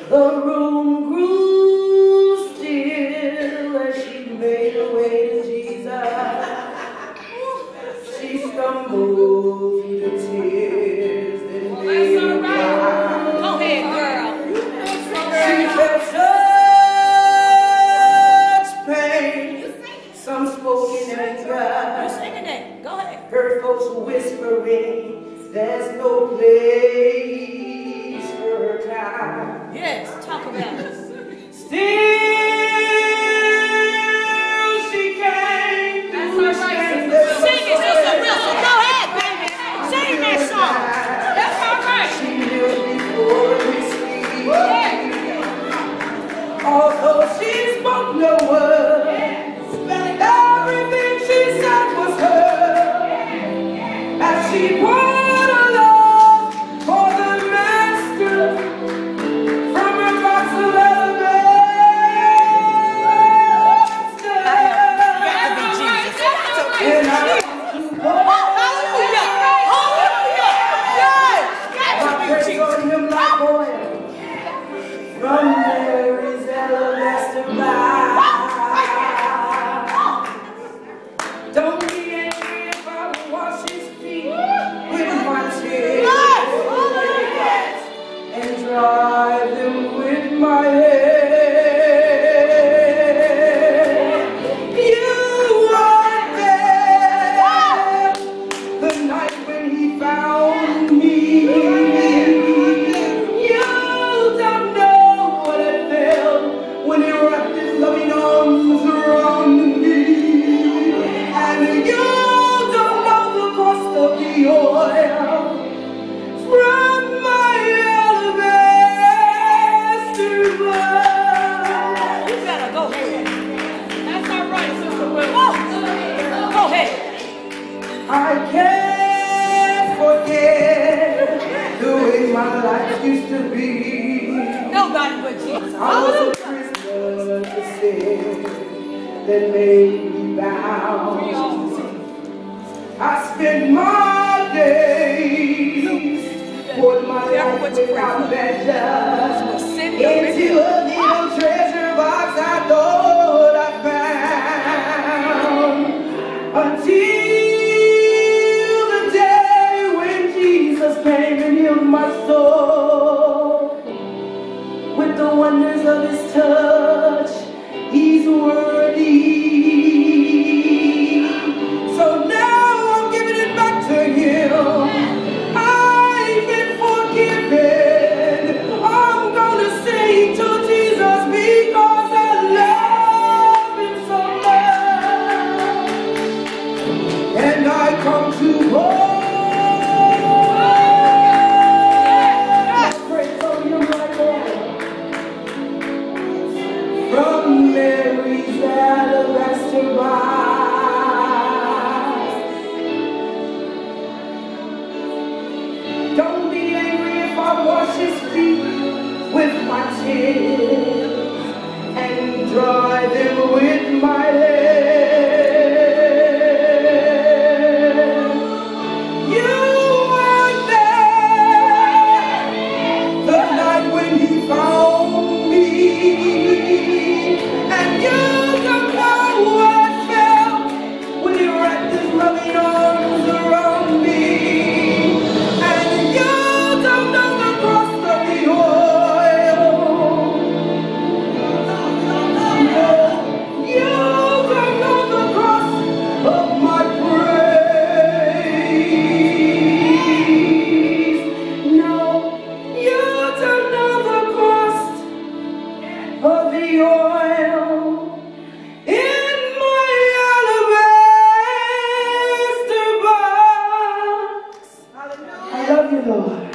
The room grew still as she made her way to Jesus. She stumbled through the tears that made her cry. Go ahead, girl. She felt such pain, some spoken anger. You're singing it. Go ahead. Heard folks whispering, there's no place for her kind. Yes, talk about it. Still, she came through. Sing it, Sister Wilson. Go ahead, baby. Sing that song. That's all right. She kneeled before his feet. Although she spoke no word, everything she said was heard. As she poured her love for the Master from her box of alabaster. And I praise on him like oil from Mary's alabaster box. Don't be angry if I wash his feet with my tears and dry them with my hair. You were there the night when he found me. You don't know what I felt when he wrapped his loving arms around me. And you don't know the cost of the oil from my alabaster box. You better go ahead. That's all right, Sister Wilson. Go ahead. I can't forget the way my life used to be. Nobody but Jesus. I was a prisoner to sin that made me bound. I spent my days, put my life without measure into a little treasure box I thought I found. Until the day when Jesus came and healed my soul. With the wonders of his touch, he's worthy. So now I'm giving it back to him. I've been forgiven. I'm gonna sing to Jesus because I love him so much. And I come to praise on him like oil from Mary's alabaster box. Don't be angry if I wash his feet with my tears and dry them with my hair. You were there the night when he found me. And you don't know what I felt when he wrapped his loving arms around me. And you don't know the cost of the oil. You don't know the cost of my praise. No, you don't know the cost of the oil in my alabaster box. I love you, Lord.